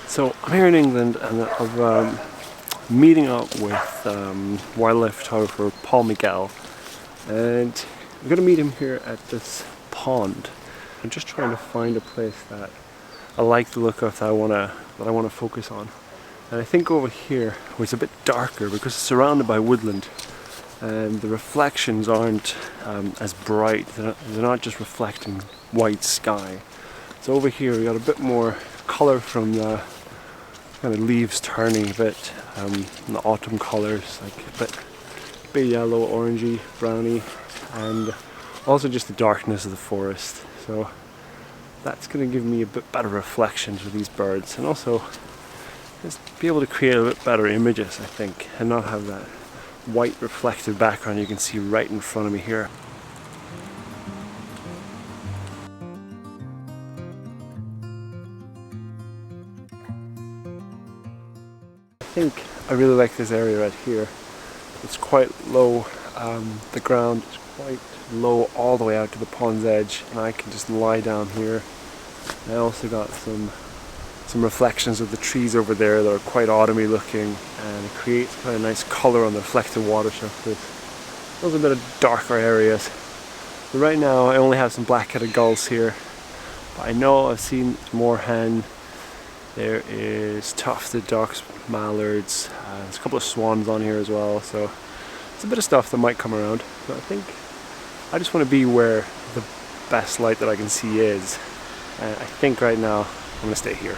So I'm here in England and I'm meeting up with wildlife photographer Miguel, and I'm going to meet him here at this pond. I'm just trying to find a place that I like the look of, that I want to focus on. And I think over here, where it's a bit darker because it's surrounded by woodland, and the reflections aren't as bright. They're not just reflecting white sky. So over here we got a bit more colour from the kind of leaves turning a bit, the autumn colours, like a bit yellow, orangey, browny, and also just the darkness of the forest. So that's going to give me a bit better reflections with these birds, and also just be able to create a bit better images, I think, and not have that white reflective background you can see right in front of me here. I think I really like this area right here. It's quite low, the ground is quite low all the way out to the pond's edge, and I can just lie down here. I also got some reflections of the trees over there that are quite autumny looking, and it creates kind of nice colour on the reflective water surface. Those are a bit of darker areas. But right now I only have some black-headed gulls here, but I know I've seen moorhen. There is tufted ducks, mallards, there's a couple of swans on here as well, so it's a bit of stuff that might come around. But I think I just want to be where the best light that I can see is, and I think right now I'm going to stay here.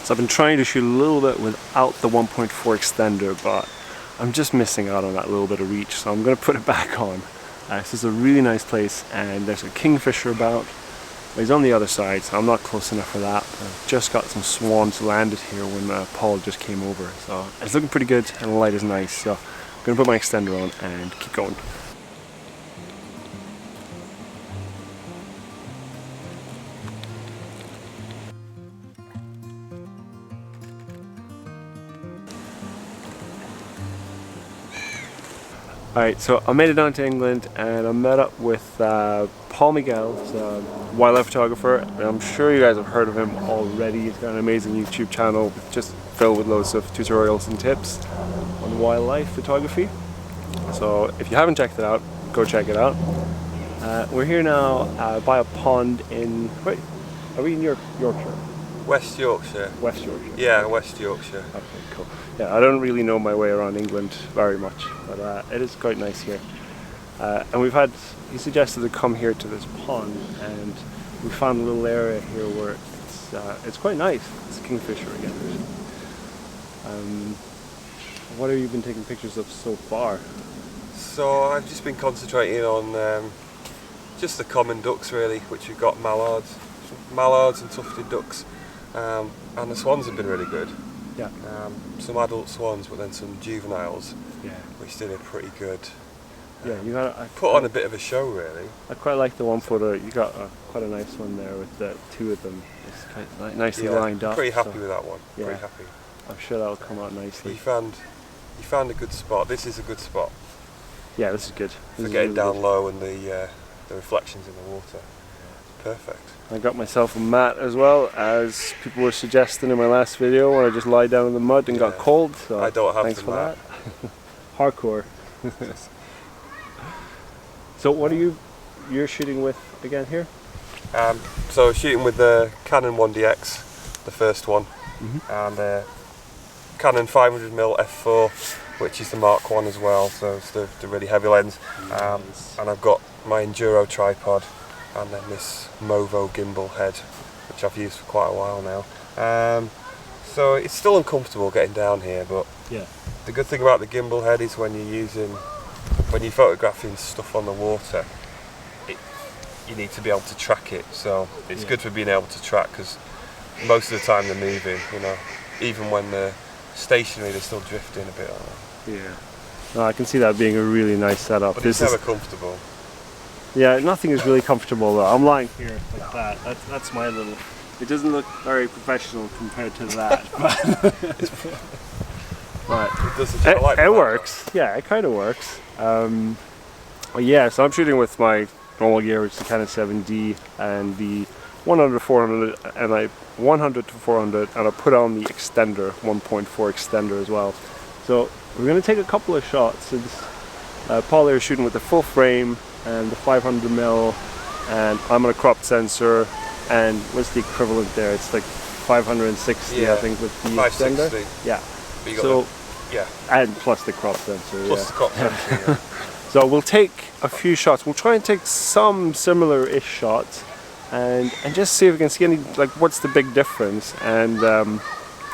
So I've been trying to shoot a little bit without the 1.4 extender, but I'm just missing out on that little bit of reach, so I'm going to put it back on. This is a really nice place, and there's a kingfisher about, but he's on the other side, so I'm not close enough for that. I've just got some swans landed here when Paul just came over, so it's looking pretty good and the light is nice, so I'm going to put my extender on and keep going. Alright, so I made it down to England and I met up with Miguel, who's a wildlife photographer, and I'm sure you guys have heard of him already. He's got an amazing YouTube channel just filled with loads of tutorials and tips on wildlife photography. So if you haven't checked it out, go check it out. We're here now by a pond in, wait, are we in Yorkshire? West Yorkshire. West Yorkshire. Yeah, West Yorkshire. Okay, cool. Yeah, I don't really know my way around England very much, but it is quite nice here. And he suggested to come here to this pond, and we found a little area here where it's quite nice. It's a kingfisher again. What have you been taking pictures of so far? So I've just been concentrating on just the common ducks really, which we've got mallards and tufted ducks. And the swans have been really good. Yeah. Some adult swans, but then some juveniles. Yeah. Which did a pretty good. Yeah, you got put on a bit of a show, really. I quite like the one photo. You got quite a nice one there with the two of them. It's kind of nicely lined up. Pretty happy with that one. Yeah. Pretty happy. I'm sure that'll come out nicely. You found a good spot. This is a good spot. Yeah, this is good. For getting down low and the reflections in the water. Perfect. I got myself a mat as well, as people were suggesting in my last video, where I just lie down in the mud and got cold. So I don't have thanks the for mat. that. Hardcore. So what are you're shooting with again here? So shooting with the Canon 1DX, the first one, and Canon 500mm f4, which is the Mark 1 as well, so it's the really heavy lens. And I've got my Enduro tripod, and then this Movo gimbal head, which I've used for quite a while now. So it's still uncomfortable getting down here, but the good thing about the gimbal head is when you're photographing stuff on the water, you need to be able to track it. So it's good for being able to track, because most of the time they're moving, you know. Even when they're stationary, they're still drifting a bit. Yeah. No, I can see that being a really nice setup. But it's never comfortable. Yeah, nothing is really comfortable though. I'm lying here like that. That's my little... It doesn't look very professional compared to that. But it does. I like it works. Yeah, it kind of works. Yeah, so I'm shooting with my normal gear, which is the Canon 7D and the 100-400 and 100-400, and I put on the extender, 1.4 extender as well. So we're going to take a couple of shots. Since Paul here is shooting with the full frame and the 500mm, and I'm on a cropped sensor, and what's the equivalent there? It's like 560, I think, with the extender. Yeah. So and plus the crop sensor. Plus the crop sensor. So we'll take a few shots. We'll try and take some similar-ish shots, and just see if we can see any, like, what's the big difference. And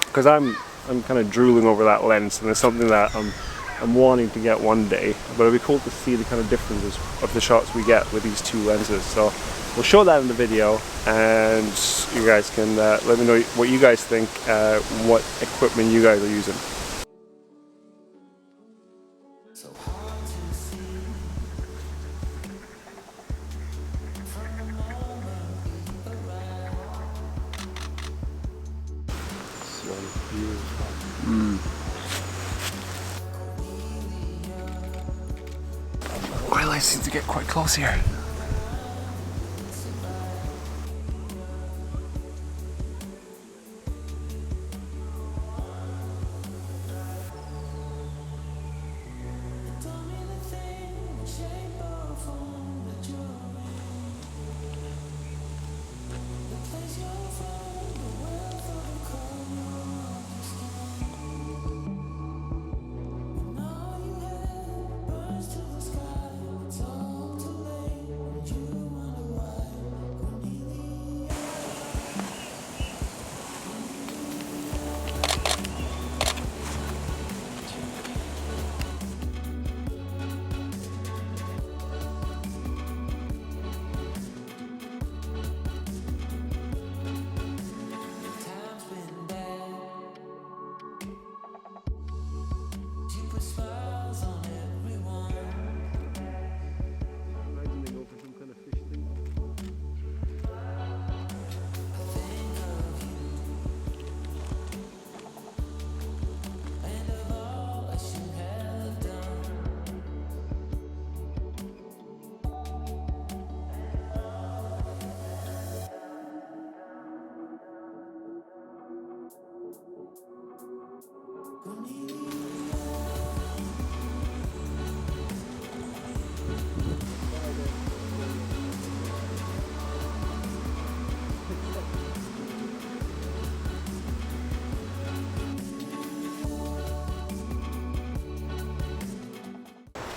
because I'm kind of drooling over that lens, and it's something that I'm wanting to get one day. But it'd be cool to see the kind of differences of the shots we get with these two lenses. So we'll show that in the video, and you guys can let me know what you guys think, what equipment you guys are using. Wildlife seems to get quite close here.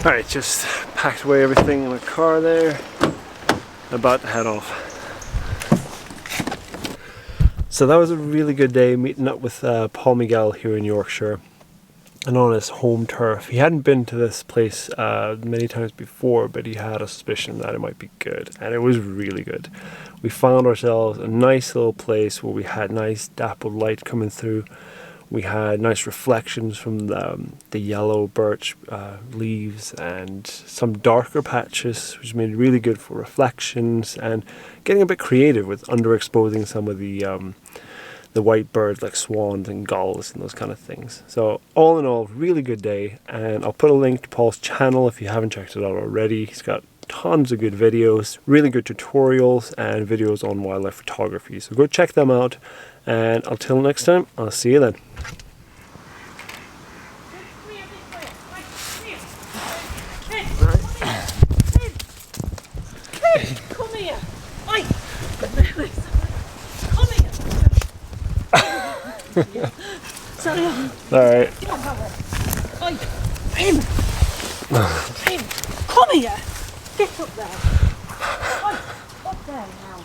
Alright, just packed away everything in the car there. About to head off. So that was a really good day meeting up with Paul Miguel here in Yorkshire and on his home turf. He hadn't been to this place many times before, but he had a suspicion that it might be good, and it was really good. We found ourselves a nice little place where we had nice dappled light coming through. We had nice reflections from the yellow birch leaves and some darker patches, which made it really good for reflections and getting a bit creative with underexposing some of the white birds like swans and gulls and those kind of things. So all in all, really good day, and I'll put a link to Paul's channel if you haven't checked it out already. He's got tons of good videos, really good tutorials and videos on wildlife photography. So go check them out, and until next time, I'll see you then. Come here! Oi! Come here! Sorry. Alright. Oi! Him! Him! Come here! Get up there! Oi! Up there now!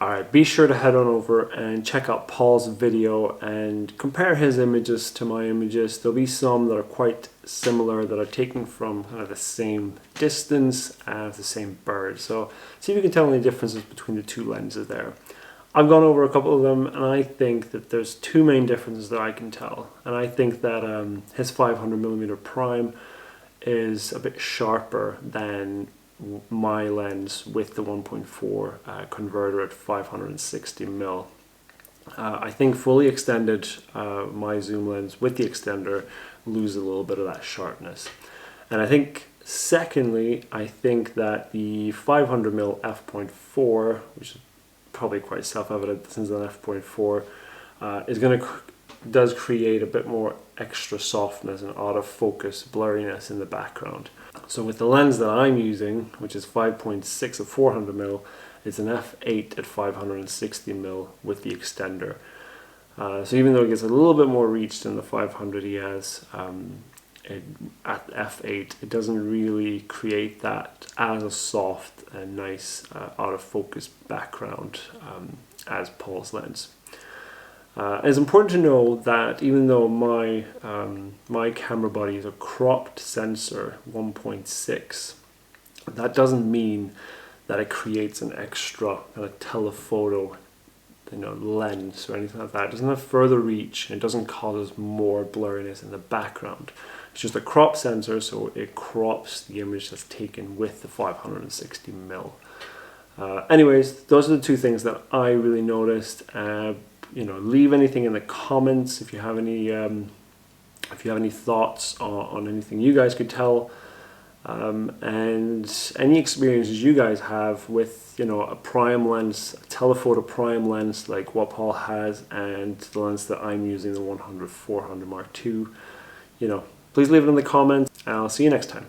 Alright, be sure to head on over and check out Paul's video and compare his images to my images. There'll be some that are quite similar, that are taken from kind of the same distance as the same bird. So see if you can tell any differences between the two lenses there. I've gone over a couple of them, and I think that there's two main differences that I can tell. And I think that his 500mm prime is a bit sharper than my lens with the 1.4 converter at 560mm. I think fully extended, my zoom lens with the extender loses a little bit of that sharpness. And I think secondly, I think that the 500mm f.4, which is probably quite self-evident since an f.4, does create a bit more extra softness and out of focus blurriness in the background. So with the lens that I'm using, which is 5.6 of 400mm, it's an f8 at 560mm with the extender. So even though it gets a little bit more reach than the 500 he has at f8, it doesn't really create that as a soft and nice out of focus background as Paul's lens. It's important to know that even though my my camera body is a cropped sensor 1.6, that doesn't mean that it creates an extra kind of telephoto, lens or anything like that. It doesn't have further reach, and it doesn't cause more blurriness in the background. It's just a crop sensor, so it crops the image that's taken with the 560mm. Anyways, those are the two things that I really noticed. Leave anything in the comments if you have any thoughts on anything you guys could tell, and any experiences you guys have with a prime lens, a telephoto prime lens like what Paul has, and the lens that I'm using, the 100-400 Mark II. Please leave it in the comments, and I'll see you next time.